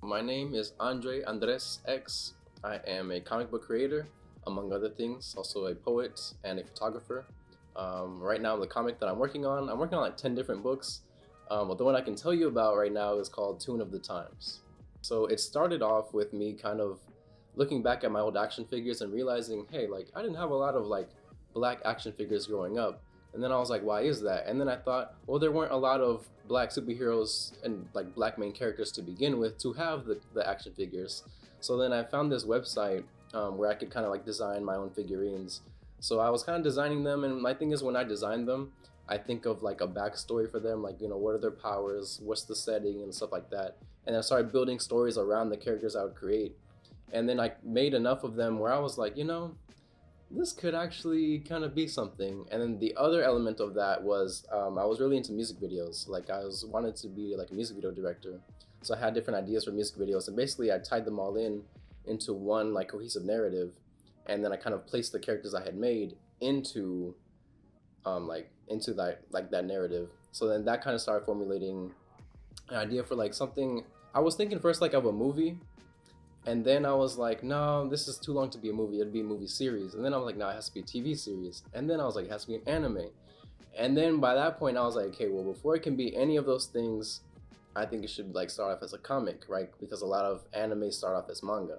My name is Andre Andres X. I am a comic book creator, among other things, also a poet and a photographer. Right now, the comic that I'm working on like 10 different books. But the one I can tell you about right now is called Tune of the Times. So it started off with me kind of looking back at my old action figures and realizing, hey, like I didn't have a lot of like black action figures growing up. And then I was like, why is that? And then I thought, well, there weren't a lot of black superheroes and like black main characters to begin with to have the action figures. So then I found this website where I could kind of like design my own figurines. So I was kind of designing them, and my thing is when I design them, I think of like a backstory for them, like what are their powers, what's the setting, and stuff like that. And I started building stories around the characters I would create. And then I made enough of them where I was like, this could actually kind of be something. And then the other element of that was I was really into music videos. Like I was wanted to be like a music video director. So I had different ideas for music videos, and basically I tied them all in into one like cohesive narrative, and then I kind of placed the characters I had made into that narrative. So then that kind of started formulating an idea for like something. I was thinking first like of a movie, and then I was like, no, this is too long to be a movie. It'd be a movie series. And then I was like, no, it has to be a TV series. And then I was like, it has to be an anime. And then by that point, I was like, okay, well, before it can be any of those things, I think it should like start off as a comic, right? Because a lot of anime start off as manga.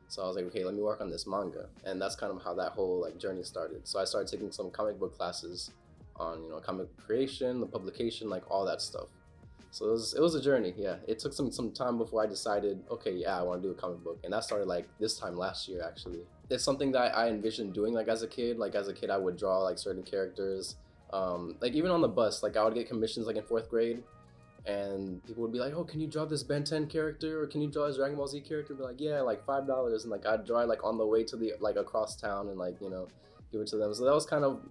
So I was like, okay, let me work on this manga. And that's kind of how that whole like journey started. So I started taking some comic book classes on, comic creation, the publication, like all that stuff. So it was a journey. Yeah, it took some time before I decided, okay, yeah, I want to do a comic book, and that started like this time last year actually. It's something that I envisioned doing like as a kid. Like as a kid, I would draw like certain characters. Like even on the bus, like I would get commissions like in fourth grade, and people would be like, oh, can you draw this Ben 10 character, or can you draw this Dragon Ball Z character? Be like, yeah, like $5, and like I'd draw it, like on the way to the like across town and like give it to them. So that was kind of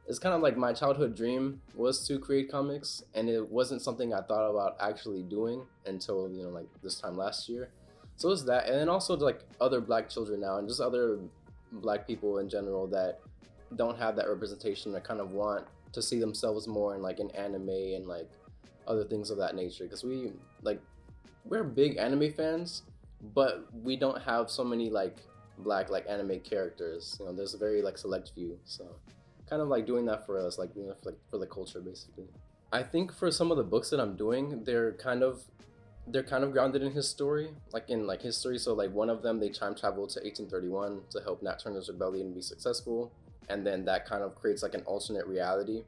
it's kind of like my childhood dream was to create comics, and it wasn't something I thought about actually doing until like this time last year. So it's that, and then also like other black children now, and just other black people in general that don't have that representation, that kind of want to see themselves more in like an anime and like other things of that nature. Because we're big anime fans, but we don't have so many like black like anime characters. There's a very like select few. So kind of like doing that for us, like for the culture basically. I think for some of the books that I'm doing, they're kind of grounded in his story, like in like history. So like one of them, they time travel to 1831 to help Nat Turner's rebellion be successful, and then that kind of creates like an alternate reality.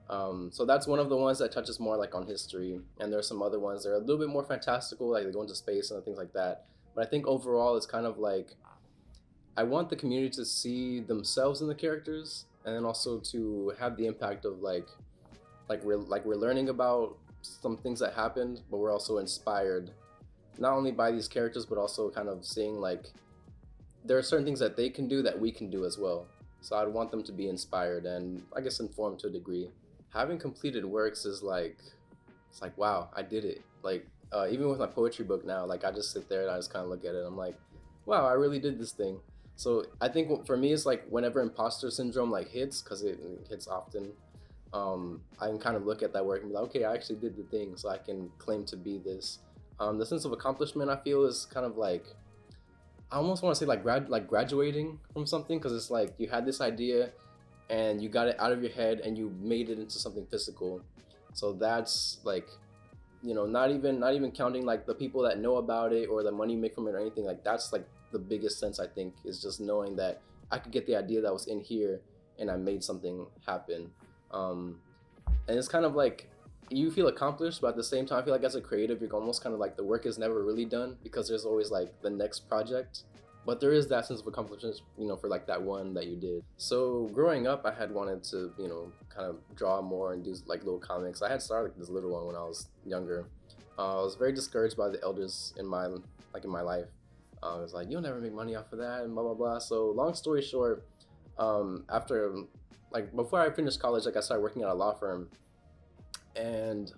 So that's one of the ones that touches more like on history, and there are some other ones that are a little bit more fantastical, like they go into space and things like that. But I think overall, it's kind of like I want the community to see themselves in the characters, and then also to have the impact of like we're learning about some things that happened, but we're also inspired not only by these characters, but also kind of seeing like there are certain things that they can do that we can do as well. So I'd want them to be inspired and I guess informed to a degree. Having completed works is like it's like wow, I did it. Like even with my poetry book now, like I just sit there and I just kind of look at it. I'm like, wow, I really did this thing. So I think for me, it's like whenever imposter syndrome like hits, because it hits often, I can kind of look at that work and be like, okay, I actually did the thing, so I can claim to be this. The sense of accomplishment I feel is kind of like I almost want to say like graduating from something, because it's like you had this idea and you got it out of your head and you made it into something physical. So that's like not even counting like the people that know about it or the money you make from it or anything. Like that's like the biggest sense I think is just knowing that I could get the idea that was in here and I made something happen. And it's kind of like you feel accomplished, but at the same time I feel like as a creative you're almost kind of like the work is never really done, because there's always like the next project. But there is that sense of accomplishment, for like that one that you did. So growing up, I had wanted to, kind of draw more and do like little comics. I had started like, this little one when I was younger. I was very discouraged by the elders in my life. I was like, you'll never make money off of that, and blah blah blah. So long story short, after like before I finished college, like I started working at a law firm, and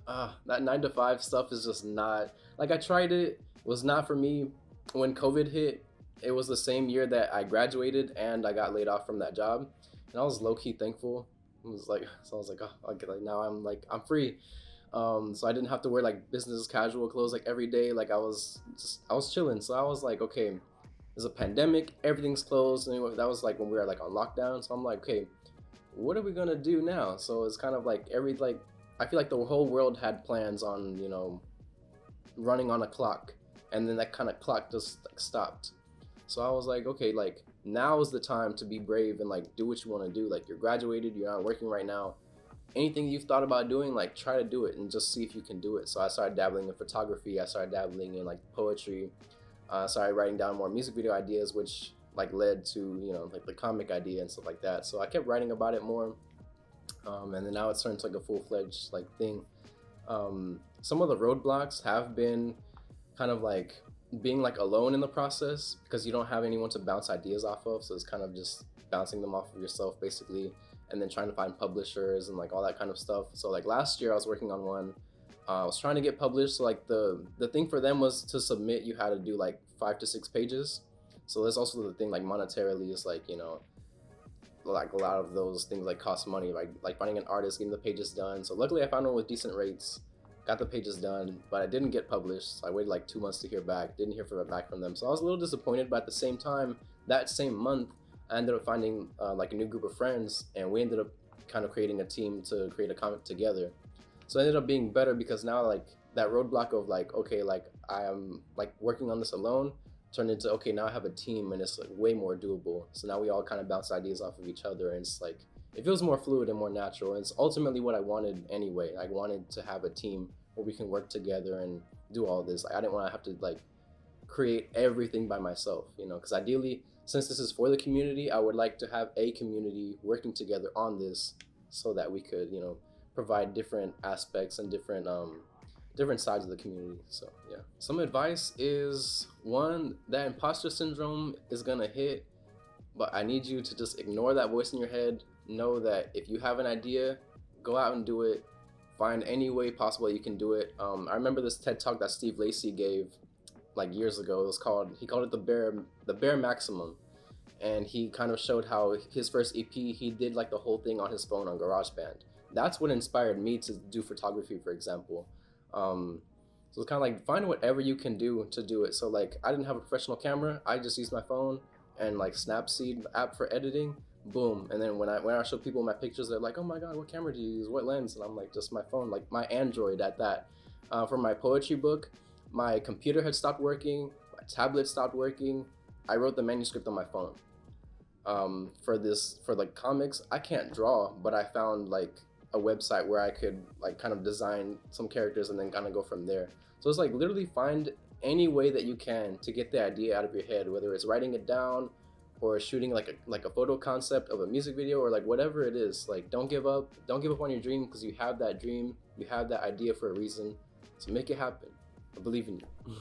that 9 to 5 stuff is just not like I tried it. It was not for me. When COVID hit, it was the same year that I graduated and I got laid off from that job, and I was low key thankful. It was like, so I was like, oh, okay, like now I'm free. So I didn't have to wear like business casual clothes like every day. Like I was chilling. So I was like, okay, there's a pandemic, everything's closed. And that was like when we were like on lockdown. So I'm like, okay, what are we gonna do now? So it's kind of like I feel like the whole world had plans on, you know, running on a clock, and then that kind of clock just like stopped. So I was like, okay, like now is the time to be brave and like do what you want to do. Like you're graduated, you're not working right now. Anything you've thought about doing, like try to do it and just see if you can do it. So I started dabbling in photography. I started dabbling in like poetry. Started writing down more music video ideas, which like led to, you know, like the comic idea and stuff like that. So I kept writing about it more, and then now it's turned to like a full-fledged like thing. Some of the roadblocks have been kind of like being like alone in the process, because you don't have anyone to bounce ideas off of, so it's kind of just bouncing them off of yourself basically, and then trying to find publishers and like all that kind of stuff. So like last year I was working on one. I was trying to get published. So like the thing for them was to submit, you had to do like 5 to 6 pages. So there's also the thing like monetarily, is like, you know, like a lot of those things like cost money, like finding an artist, getting the pages done. So luckily I found one with decent rates, got the pages done, but I didn't get published. So I waited like 2 months to hear back, didn't hear back from them. So I was a little disappointed, but at the same time, that same month I ended up finding like a new group of friends, and we ended up kind of creating a team to create a comic together. So it ended up being better, because now like that roadblock of like, okay, like I am like working on this alone turned into, okay, now I have a team and it's like way more doable. So now we all kind of bounce ideas off of each other, and it's like, it feels more fluid and more natural. And it's ultimately what I wanted anyway. I wanted to have a team where we can work together and do all this. Like, I didn't want to have to like create everything by myself, you know, because ideally, since this is for the community, I would like to have a community working together on this, so that we could, you know, provide different aspects and different sides of the community. So yeah, some advice is, one, that imposter syndrome is gonna hit, but I need you to just ignore that voice in your head. Know that if you have an idea, go out and do it. Find any way possible you can do it. I remember this TED talk that Steve Lacy gave like years ago. He called it the bare maximum, and he kind of showed how his first EP, he did like the whole thing on his phone on GarageBand. That's what inspired me to do photography, for example. So it's kind of like, find whatever you can do to do it. So like, I didn't have a professional camera. I just used my phone and like Snapseed app for editing. Boom. And then when I show people my pictures, they're like, oh my God, what camera do you use? What lens? And I'm like, just my phone, like my Android at that. For my poetry book, my computer had stopped working. My tablet stopped working. I wrote the manuscript on my phone. For like comics, I can't draw, but I found like a website where I could like kind of design some characters and then kind of go from there. So it's like, literally find any way that you can to get the idea out of your head, whether it's writing it down or shooting like a photo concept of a music video, or like whatever it is. Like, don't give up on your dream, because you have that dream, you have that idea for a reason. So make it happen. I believe in you.